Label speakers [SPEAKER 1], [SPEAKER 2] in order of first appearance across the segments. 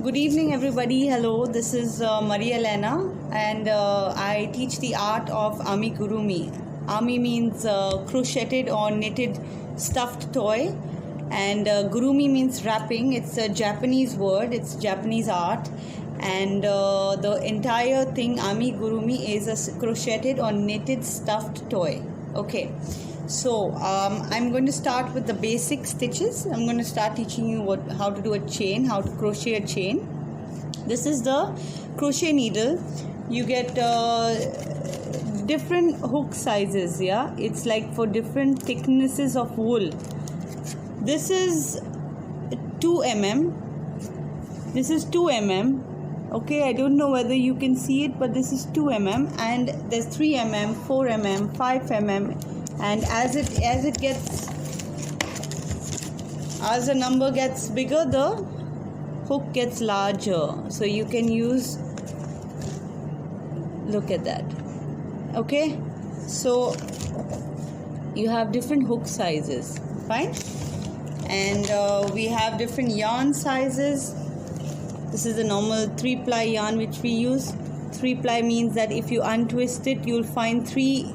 [SPEAKER 1] Good evening, everybody. Hello, this is Maria Elena, and I teach the art of amigurumi. Ami means crocheted or knitted stuffed toy, and gurumi means wrapping. It's a Japanese word, it's Japanese art, and the entire thing, amigurumi, is a crocheted or knitted stuffed toy. Okay. So I'm going to start with the basic stitches. I'm going to start teaching you how to do a chain, how to crochet a chain. This is the crochet needle. You get different hook sizes. Yeah, it's like for different thicknesses of wool. This is 2 mm. This is 2 mm. Okay, I don't know whether you can see it, but this is 2 mm, and there's 3 mm, 4 mm, 5 mm. And as the number gets bigger, the hook gets larger. So you can use, look at that. Okay, so you have different hook sizes, fine. And we have different yarn sizes. This is the normal 3-ply yarn which we use. 3-ply means that if you untwist it, you'll find three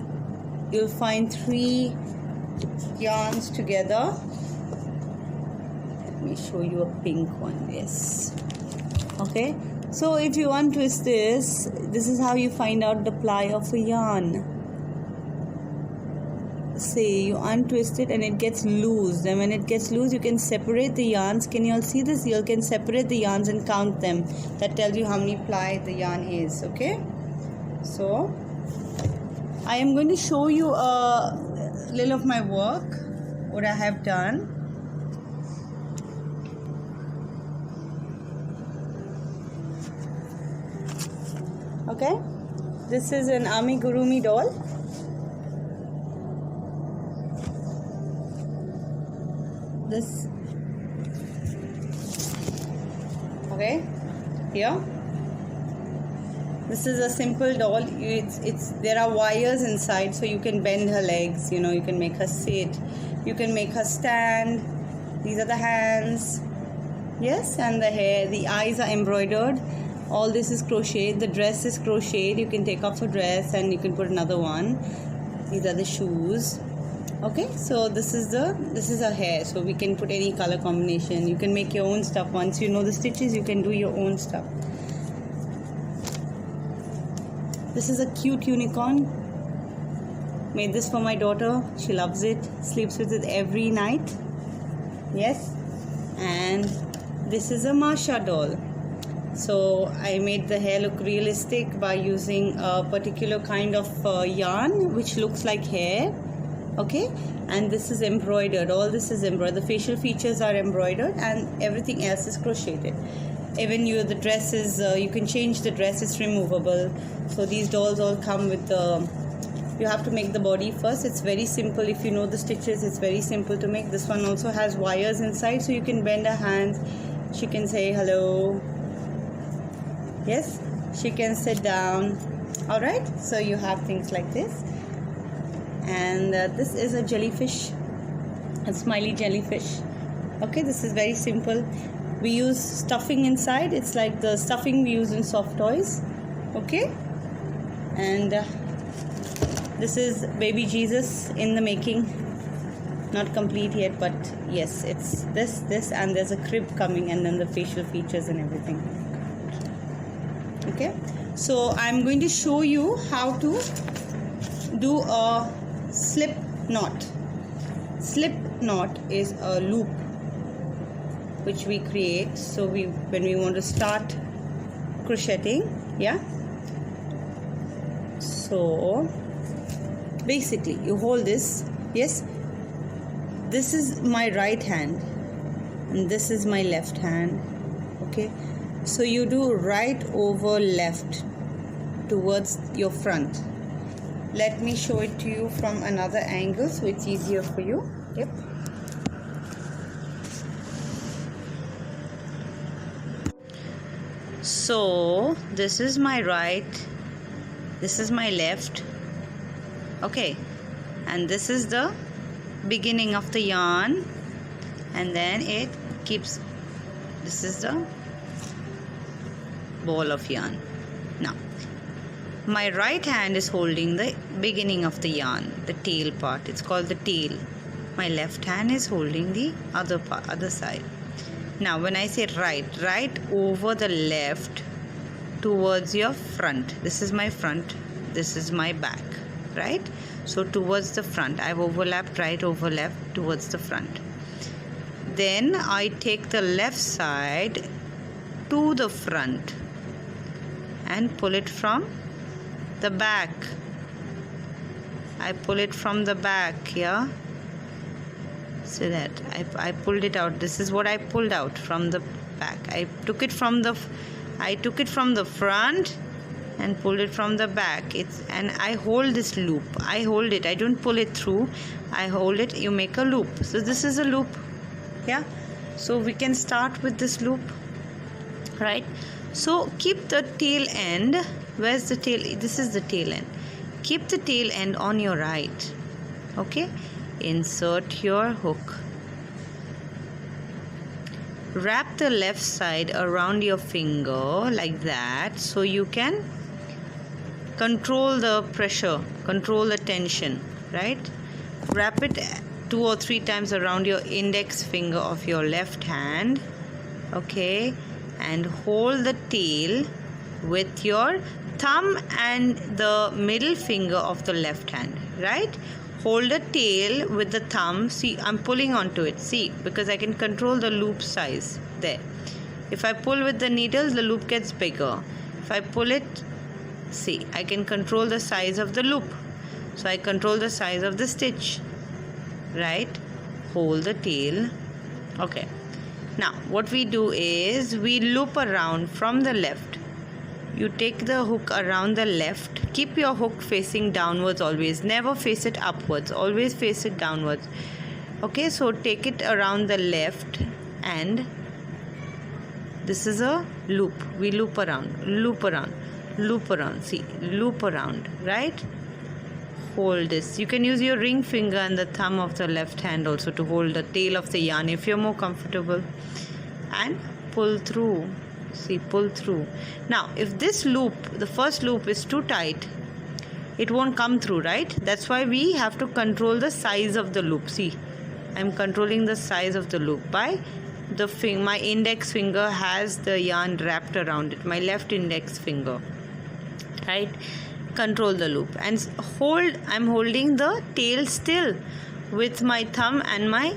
[SPEAKER 1] yarns together. Let me show you a pink one. Yes. Okay, so if you untwist this is how you find out the ply of a yarn. Say you untwist it and it gets loose. Then when it gets loose, you can separate the yarns. Can you all see this? You can separate the yarns and count them. That tells you how many ply the yarn is. Okay, so I am going to show you a little of my work, what I have done. Okay, this is an amigurumi doll. This, okay, here. This is a simple doll. There are wires inside, so you can bend her legs. You can make her sit. You can make her stand. These are the hands. Yes, and the hair. The eyes are embroidered. All this is crocheted. The dress is crocheted. You can take off her dress and you can put another one. These are the shoes. Okay, so this is her hair. So we can put any color combination. You can make your own stuff. Once you know the stitches, you can do your own stuff. This is a cute unicorn. Made this for my daughter. She loves it. Sleeps with it every night. Yes. And this is a Masha doll. So I made the hair look realistic by using a particular kind of yarn which looks like hair. Okay. And this is embroidered. All this is embroidered. The facial features are embroidered and everything else is crocheted. Even the dress is, you can change the dress, it's removable. So these dolls all come with you have to make the body first. It's very simple. If you know the stitches, it's very simple to make. This one also has wires inside, so you can bend her hands. She can say hello. Yes, she can sit down. Alright, so you have things like this. And this is a jellyfish, a smiley jellyfish. Okay, this is very simple. We use stuffing inside. It's like the stuffing we use in soft toys. Okay, and this is baby Jesus in the making. Not complete yet, but yes, it's this, and there's a crib coming, and then the facial features and everything. Okay, so I'm going to show you how to do a slip knot. Slip knot is a loop which we create. So when we want to start crocheting, yeah. So basically you hold this. Yes, this is my right hand and this is my left hand. Okay, so you do right over left towards your front. Let me show it to you from another angle so it's easier for you. Yep. So this is my right, this is my left. Okay, and this is the beginning of the yarn, and then it keeps, this is the ball of yarn. Now my right hand is holding the beginning of the yarn, the tail part. It's called the tail. My left hand is holding the other side. Now when I say right over the left towards your front. This is my front, this is my back, right? So towards the front, I've overlapped right over left towards the front. Then I take the left side to the front and pull it from the back. I pull it from the back here. See that I pulled it out. This is what I pulled out from the back. I took it from the front and pulled it from the back. And I hold this loop. I hold it. I don't pull it through. I hold it. You make a loop. So this is a loop. Yeah. So we can start with this loop. Right. So keep the tail end. Where's the tail? This is the tail end. Keep the tail end on your right. Okay. Insert your hook. Wrap the left side around your finger like that, so you can control the pressure, control the tension, right? Wrap it 2 or 3 times around your index finger of your left hand, okay? And hold the tail with your thumb and the middle finger of the left hand, right? Hold the tail with the thumb. See, I'm pulling onto it. See, because I can control the loop size there. If I pull with the needle, the loop gets bigger. If I pull it, see, I can control the size of the loop. So I control the size of the stitch, right? Hold the tail. Okay. Now, what we do is we loop around from the left. You take the hook around the left. Keep your hook facing downwards always. Never face it upwards. Always face it downwards. Okay, so take it around the left and this is a loop. We loop around, loop around, loop around. See, loop around, right? Hold this. You can use your ring finger and the thumb of the left hand also to hold the tail of the yarn if you're more comfortable. And pull through. See, pull through. Now if this loop, the first loop is too tight, it won't come through, right? That's why we have to control the size of the loop. See, I'm controlling the size of the loop by the my index finger has the yarn wrapped around it, my left index finger, right? Control the loop and hold. I'm holding the tail still with my thumb and my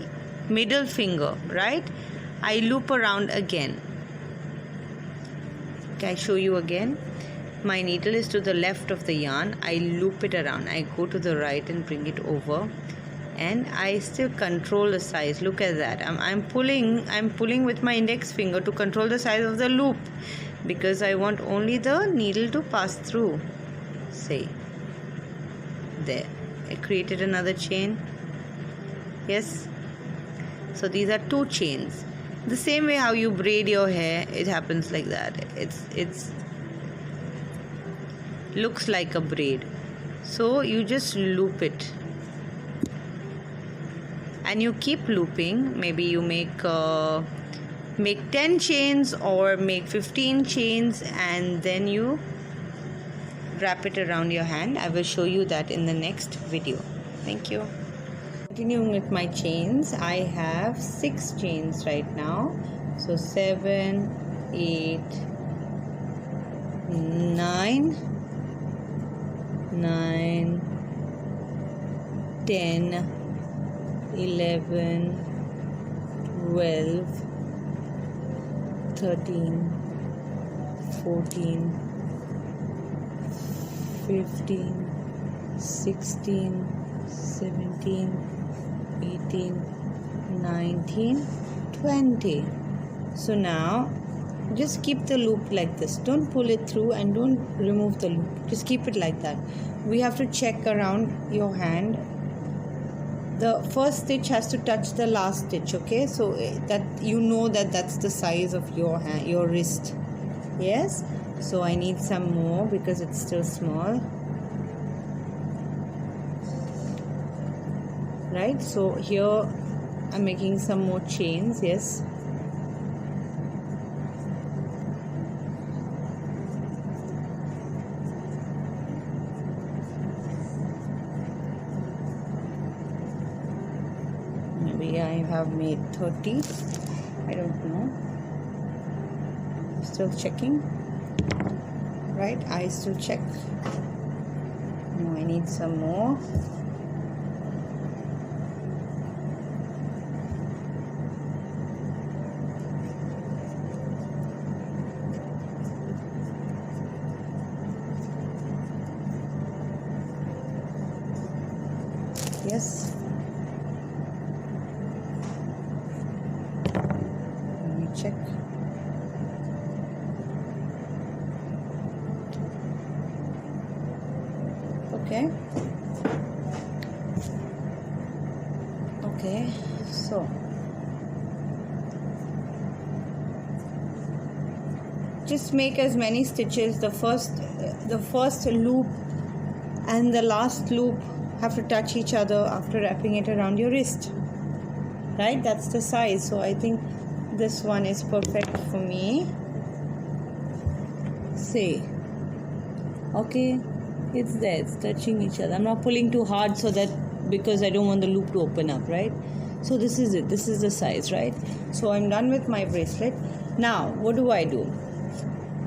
[SPEAKER 1] middle finger, right? I loop around again. Okay, I show you again. My needle is to the left of the yarn. I loop it around. I go to the right and bring it over, and I still control the size. Look at that. I'm pulling with my index finger to control the size of the loop because I want only the needle to pass through. See, there. I created another chain. Yes. So these are 2 chains. The same way how you braid your hair, it happens like that. It's looks like a braid. So you just loop it. And you keep looping. Maybe you make 10 chains or make 15 chains and then you wrap it around your hand. I will show you that in the next video. Thank you. Continuing with my chains, I have 6 chains right now. So 7, 8, 9, 10, 11, 12, 13, 14, 15, 16, 17, 18, 19, 20. So now just keep the loop like this. Don't pull it through and don't remove the loop. Just keep it like that. We have to check around your hand. The first stitch has to touch the last stitch, okay? So that you know that that's the size of your hand, your wrist. Yes? So I need some more because it's still small. Right? So here I'm making some more chains. Yes. maybe I have made 30. I don't know. Still checking. Right, I still check. No, I need some more. Yes. Let me check. Okay. Okay, so just make as many stitches. The first loop and the last loop have to touch each other after wrapping it around your wrist, right? That's the size. So I think this one is perfect for me. See, okay, it's there, it's touching each other. I'm not pulling too hard so that, because I don't want the loop to open up, right? So this is it, this is the size, right? So I'm done with my bracelet. Now what do?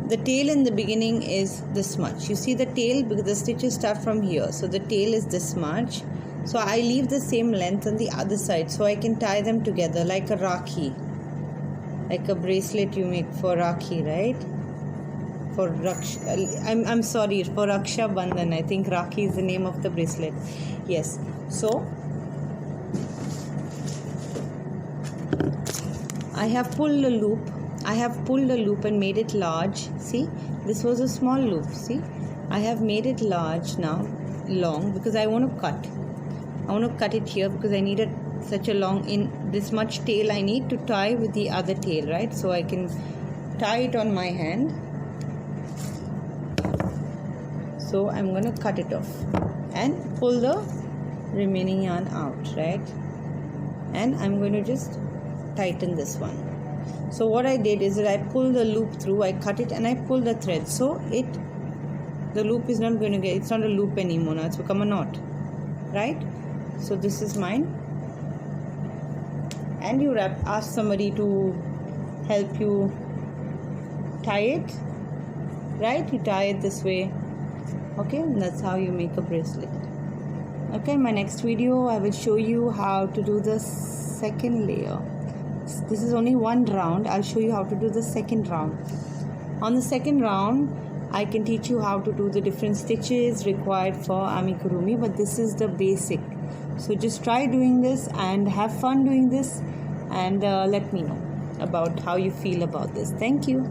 [SPEAKER 1] The tail in the beginning is this much. You see the tail, because the stitches start from here, so the tail is this much. So I leave the same length on the other side so I can tie them together like a Rakhi, like a bracelet you make for Rakhi, right? For I'm sorry, for Raksha Bandhan. I think Rakhi is the name of the bracelet. Yes. So I have pulled a loop. I have pulled a loop and made it large. See, this was a small loop. See, I have made it large now, long, because I want to cut. I want to cut it here because I needed such a long, in this much tail I need to tie with the other tail, right? So I can tie it on my hand. So I'm going to cut it off and pull the remaining yarn out, right? And I'm going to just tighten this one. So what I did is that I pull the loop through, I cut it and I pull the thread. So the loop is not going to get, it's not a loop anymore now, it's become a knot, right? So this is mine. And you ask somebody to help you tie it, right? You tie it this way. Okay, and that's how you make a bracelet. Okay, in my next video I will show you how to do the second layer. This is only one round. I'll show you how to do the second round. On the second round I can teach you how to do the different stitches required for amigurumi, but this is the basic. So just try doing this and have fun doing this, and let me know about how you feel about this. Thank you.